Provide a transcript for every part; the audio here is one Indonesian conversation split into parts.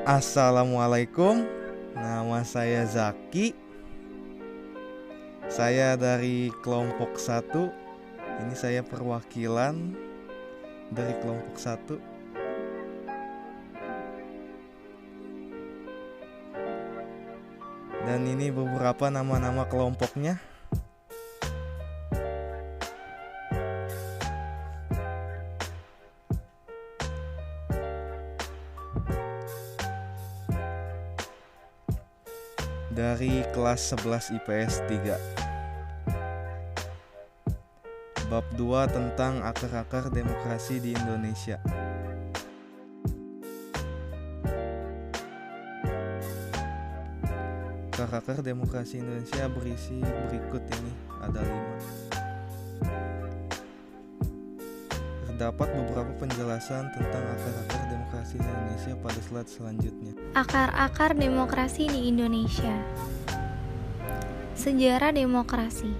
Assalamualaikum, nama saya Zaki. Saya dari kelompok satu. Ini saya perwakilan dari kelompok satu. Dan ini beberapa nama-nama kelompoknya. Dari kelas 11 IPS 3. Bab 2 tentang akar-akar demokrasi di Indonesia. Akar-akar demokrasi Indonesia berisi berikut ini, ada 5. Terdapat beberapa penjelasan tentang akar-akar demokrasi di Indonesia pada slide selanjutnya. Akar-akar demokrasi di Indonesia. Sejarah demokrasi.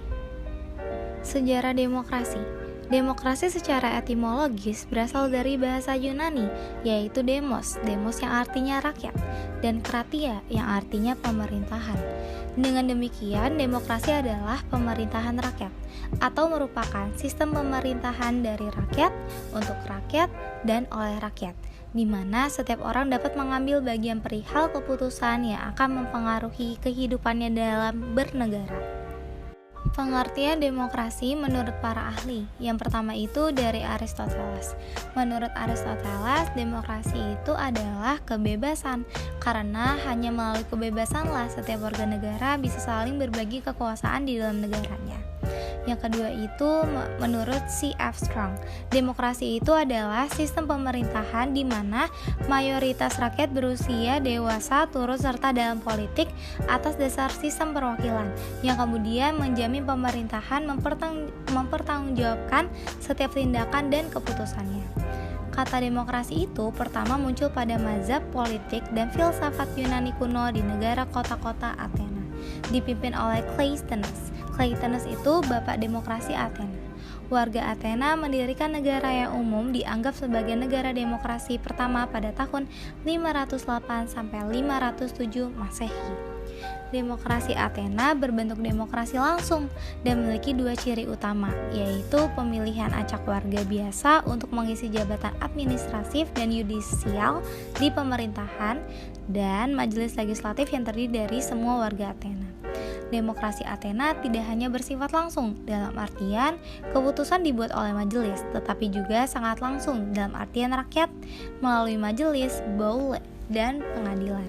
Sejarah demokrasi. Demokrasi secara etimologis berasal dari bahasa Yunani, yaitu demos yang artinya rakyat, dan kratia yang artinya pemerintahan. Dengan demikian, demokrasi adalah pemerintahan rakyat, atau merupakan sistem pemerintahan dari rakyat, untuk rakyat, dan oleh rakyat, di mana setiap orang dapat mengambil bagian perihal keputusan yang akan mempengaruhi kehidupannya dalam bernegara. Pengertian demokrasi menurut para ahli. Yang pertama itu dari Aristoteles. Menurut Aristoteles, demokrasi itu adalah kebebasan, karena hanya melalui kebebasanlah setiap warga negara bisa saling berbagi kekuasaan di dalam negaranya. Yang kedua itu menurut C.F. Strong, demokrasi itu adalah sistem pemerintahan di mana mayoritas rakyat berusia dewasa turut serta dalam politik atas dasar sistem perwakilan, yang kemudian menjamin pemerintahan mempertanggungjawabkan setiap tindakan dan keputusannya. Kata demokrasi itu pertama muncul pada mazhab politik dan filsafat Yunani kuno di negara kota-kota Athena, dipimpin oleh Cleisthenes. Cleisthenes itu bapak demokrasi Athena. Warga Athena mendirikan negara yang umum dianggap sebagai negara demokrasi pertama pada tahun 508 sampai 507 Masehi. Demokrasi Athena berbentuk demokrasi langsung dan memiliki 2 ciri utama, yaitu pemilihan acak warga biasa untuk mengisi jabatan administratif dan yudisial di pemerintahan, dan majelis legislatif yang terdiri dari semua warga Athena. Demokrasi Athena tidak hanya bersifat langsung dalam artian keputusan dibuat oleh majelis, tetapi juga sangat langsung dalam artian rakyat melalui majelis, boule, dan pengadilan.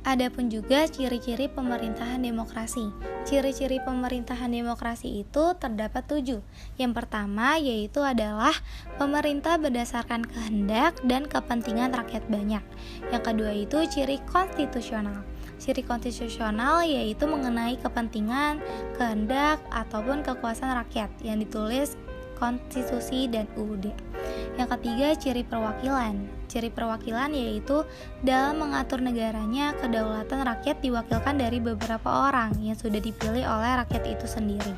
Adapun juga ciri-ciri pemerintahan demokrasi. Ciri-ciri pemerintahan demokrasi itu terdapat 7. Yang pertama yaitu adalah pemerintah berdasarkan kehendak dan kepentingan rakyat banyak. Yang kedua itu ciri konstitusional. Ciri konstitusional yaitu mengenai kepentingan, kehendak, ataupun kekuasaan rakyat yang ditulis konstitusi dan UUD. Yang ketiga, ciri perwakilan. Ciri perwakilan yaitu dalam mengatur negaranya, kedaulatan rakyat diwakilkan dari beberapa orang yang sudah dipilih oleh rakyat itu sendiri.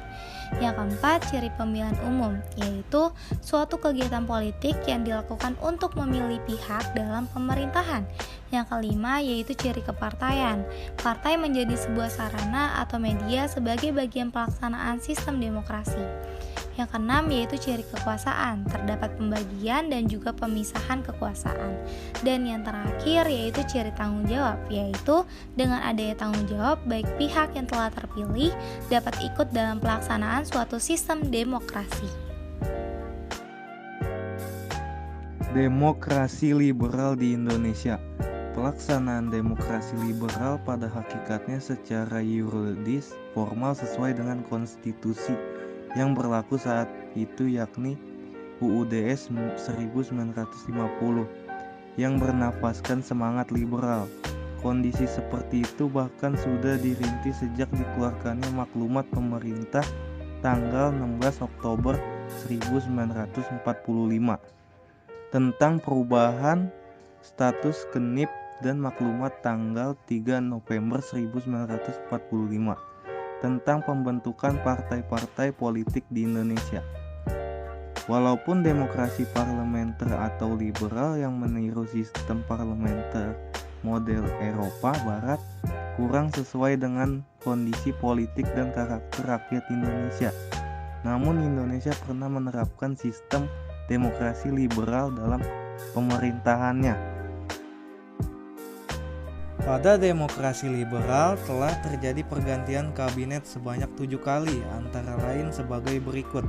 Yang keempat, ciri pemilihan umum, yaitu suatu kegiatan politik yang dilakukan untuk memilih pihak dalam pemerintahan. Yang kelima, yaitu ciri kepartaian. Partai menjadi sebuah sarana atau media sebagai bagian pelaksanaan sistem demokrasi. Yang keenam yaitu ciri kekuasaan, terdapat pembagian dan juga pemisahan kekuasaan. Dan yang terakhir yaitu ciri tanggung jawab, yaitu dengan adanya tanggung jawab baik pihak yang telah terpilih dapat ikut dalam pelaksanaan suatu sistem demokrasi. Demokrasi liberal di Indonesia. Pelaksanaan demokrasi liberal pada hakikatnya secara yuridis formal sesuai dengan konstitusi yang berlaku saat itu, yakni UUDS 1950 yang bernafaskan semangat liberal. Kondisi seperti itu bahkan sudah dirintis sejak dikeluarkannya maklumat pemerintah tanggal 16 Oktober 1945 tentang perubahan status KENIP dan maklumat tanggal 3 November 1945 tentang pembentukan partai-partai politik di Indonesia. Walaupun demokrasi parlementer atau liberal yang meniru sistem parlementer model Eropa Barat kurang sesuai dengan kondisi politik dan karakter rakyat Indonesia. Namun Indonesia pernah menerapkan sistem demokrasi liberal dalam pemerintahannya. Pada demokrasi liberal telah terjadi pergantian kabinet sebanyak 7 kali, antara lain sebagai berikut.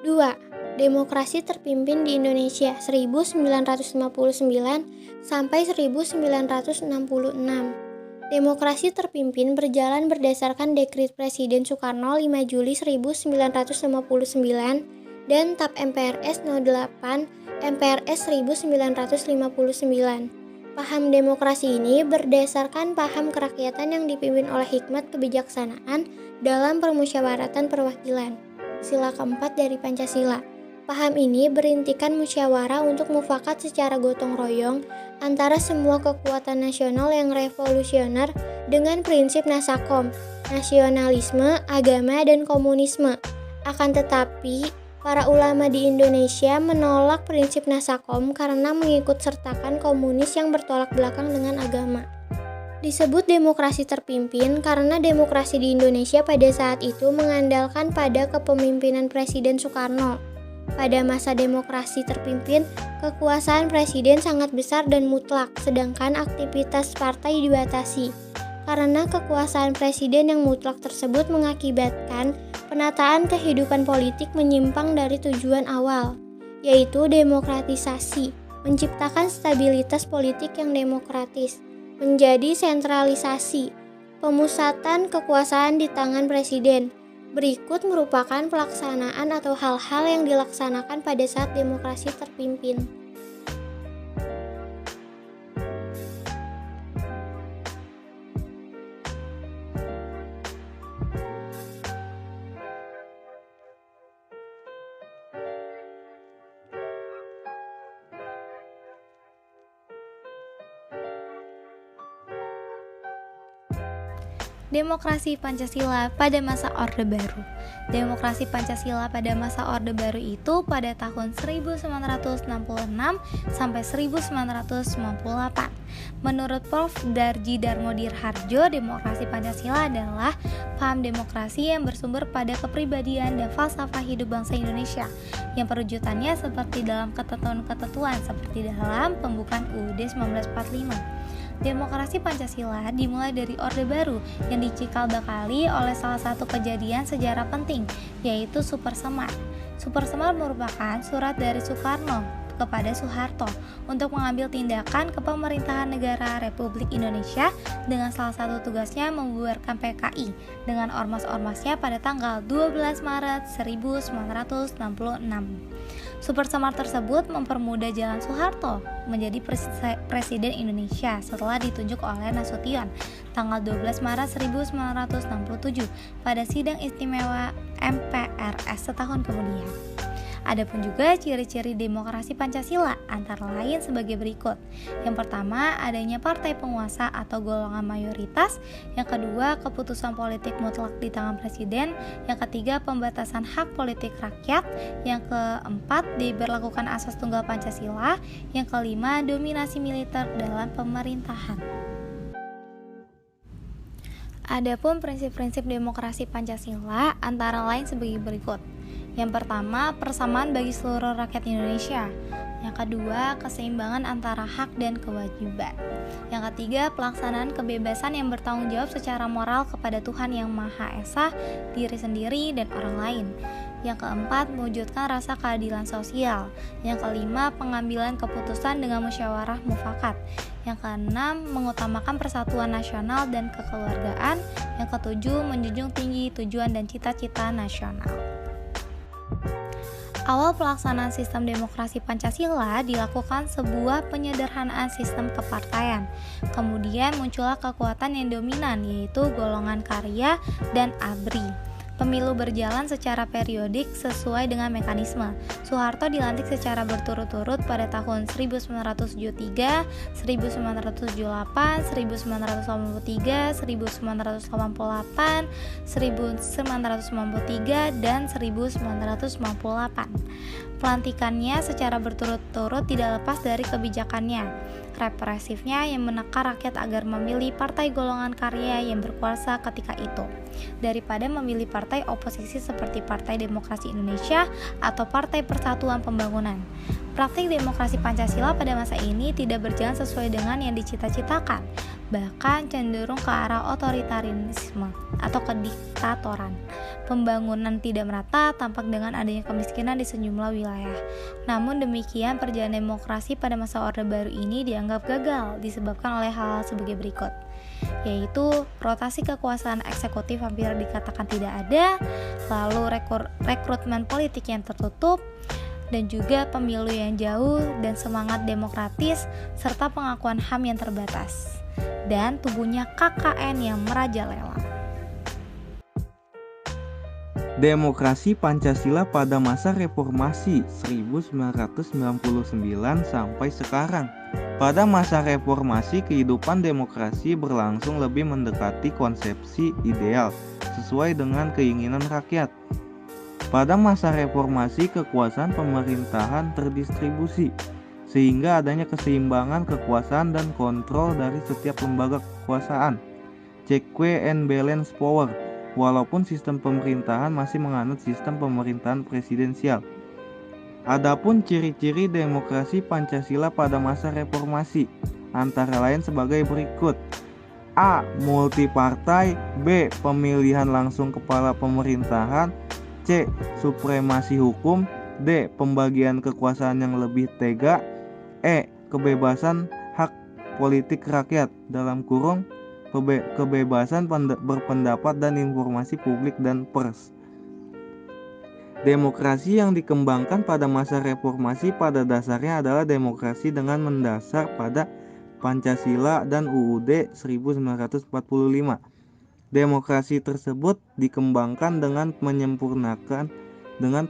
Dua, demokrasi terpimpin di Indonesia 1959 sampai 1966. Demokrasi terpimpin berjalan berdasarkan Dekrit Presiden Soekarno 5 Juli 1959 dan TAP MPRS 08 MPRS 1959. Paham demokrasi ini berdasarkan paham kerakyatan yang dipimpin oleh hikmat kebijaksanaan dalam permusyawaratan perwakilan. Sila keempat dari Pancasila. Paham ini berintikan musyawarah untuk mufakat secara gotong royong antara semua kekuatan nasional yang revolusioner dengan prinsip nasakom, nasionalisme, agama, dan komunisme. Akan tetapi, para ulama di Indonesia menolak prinsip nasakom karena mengikut sertakan komunis yang bertolak belakang dengan agama. Disebut demokrasi terpimpin karena demokrasi di Indonesia pada saat itu mengandalkan pada kepemimpinan Presiden Soekarno. Pada masa demokrasi terpimpin, kekuasaan presiden sangat besar dan mutlak, sedangkan aktivitas partai dibatasi. Karena kekuasaan presiden yang mutlak tersebut mengakibatkan penataan kehidupan politik menyimpang dari tujuan awal, yaitu demokratisasi, menciptakan stabilitas politik yang demokratis, menjadi sentralisasi, pemusatan kekuasaan di tangan presiden. Berikut merupakan pelaksanaan atau hal-hal yang dilaksanakan pada saat demokrasi terpimpin. Demokrasi Pancasila pada masa Orde Baru. Demokrasi Pancasila pada masa Orde Baru itu pada tahun 1966 sampai 1998. Menurut Prof. Darji Darmodir Harjo, demokrasi Pancasila adalah paham demokrasi yang bersumber pada kepribadian dan falsafah hidup bangsa Indonesia yang perwujudannya seperti dalam ketentuan-ketentuan seperti dalam pembukaan UUD 1945. Demokrasi Pancasila dimulai dari Orde Baru yang dicikal bakali oleh salah satu kejadian sejarah penting, yaitu Super Semar. Super Semar merupakan surat dari Soekarno kepada Soeharto untuk mengambil tindakan kepemerintahan negara Republik Indonesia dengan salah satu tugasnya membubarkan PKI dengan ormas-ormasnya pada tanggal 12 Maret 1966. Super Semar tersebut mempermudah jalan Soeharto menjadi Presiden Indonesia setelah ditunjuk oleh Nasution tanggal 12 Maret 1967 pada sidang istimewa MPRS setahun kemudian. Adapun juga ciri-ciri demokrasi Pancasila antara lain sebagai berikut. Yang pertama, adanya partai penguasa atau golongan mayoritas. Yang kedua, keputusan politik mutlak di tangan presiden. Yang ketiga, pembatasan hak politik rakyat. Yang keempat, diberlakukan asas tunggal Pancasila. Yang kelima, dominasi militer dalam pemerintahan. Adapun prinsip-prinsip demokrasi Pancasila antara lain sebagai berikut. Yang pertama, persamaan bagi seluruh rakyat Indonesia. Yang kedua, keseimbangan antara hak dan kewajiban. Yang ketiga, pelaksanaan kebebasan yang bertanggung jawab secara moral kepada Tuhan Yang Maha Esa, diri sendiri, dan orang lain. Yang keempat, mewujudkan rasa keadilan sosial. Yang kelima, pengambilan keputusan dengan musyawarah mufakat. Yang keenam, mengutamakan persatuan nasional dan kekeluargaan. Yang ketujuh, menjunjung tinggi tujuan dan cita-cita nasional. Awal pelaksanaan sistem demokrasi Pancasila dilakukan sebuah penyederhanaan sistem kepartaian. Kemudian muncullah kekuatan yang dominan, yaitu golongan karya dan ABRI. Pemilu berjalan secara periodik sesuai dengan mekanisme. Soeharto dilantik secara berturut-turut pada tahun 1973, 1978, 1983, 1988, 1993, dan 1998. Pelantikannya secara berturut-turut tidak lepas dari kebijakannya represifnya yang menekan rakyat agar memilih partai golongan karya yang berkuasa ketika itu, daripada memilih partai oposisi seperti Partai Demokrasi Indonesia atau Partai Persatuan Pembangunan. Praktik demokrasi Pancasila pada masa ini tidak berjalan sesuai dengan yang dicita-citakan, bahkan cenderung ke arah otoritarianisme atau kediktatoran. Pembangunan tidak merata tampak dengan adanya kemiskinan di sejumlah wilayah. Namun demikian, perjalanan demokrasi pada masa Orde Baru ini dianggap gagal disebabkan oleh hal-hal sebagai berikut, yaitu rotasi kekuasaan eksekutif hampir dikatakan tidak ada, lalu rekrutmen politik yang tertutup, dan juga pemilu yang jauh dan semangat demokratis, serta pengakuan HAM yang terbatas, dan tumbuhnya KKN yang merajalela. Demokrasi Pancasila pada masa reformasi 1999 sampai sekarang. Pada masa reformasi, kehidupan demokrasi berlangsung lebih mendekati konsepsi ideal sesuai dengan keinginan rakyat. Pada masa reformasi, kekuasaan pemerintahan terdistribusi, sehingga adanya keseimbangan kekuasaan dan kontrol dari setiap lembaga kekuasaan. Check and balance power. Walaupun sistem pemerintahan masih menganut sistem pemerintahan presidensial. Adapun ciri-ciri demokrasi Pancasila pada masa reformasi antara lain sebagai berikut. A. Multipartai. B. Pemilihan langsung kepala pemerintahan. C. Supremasi hukum. D. Pembagian kekuasaan yang lebih tega. E. Kebebasan hak politik rakyat dalam kurung kebebasan berpendapat dan informasi publik dan pers. Demokrasi yang dikembangkan pada masa reformasi pada dasarnya adalah demokrasi dengan mendasar pada Pancasila dan UUD 1945. Demokrasi tersebut dikembangkan dengan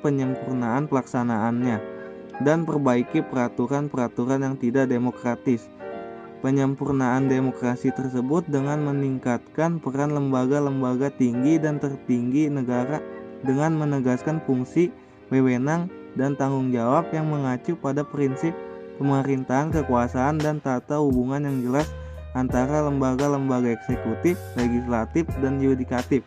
penyempurnaan pelaksanaannya dan perbaiki peraturan-peraturan yang tidak demokratis. Penyempurnaan demokrasi tersebut dengan meningkatkan peran lembaga-lembaga tinggi dan tertinggi negara dengan menegaskan fungsi, wewenang, dan tanggung jawab yang mengacu pada prinsip pemerintahan kekuasaan dan tata hubungan yang jelas antara lembaga-lembaga eksekutif, legislatif, dan yudikatif.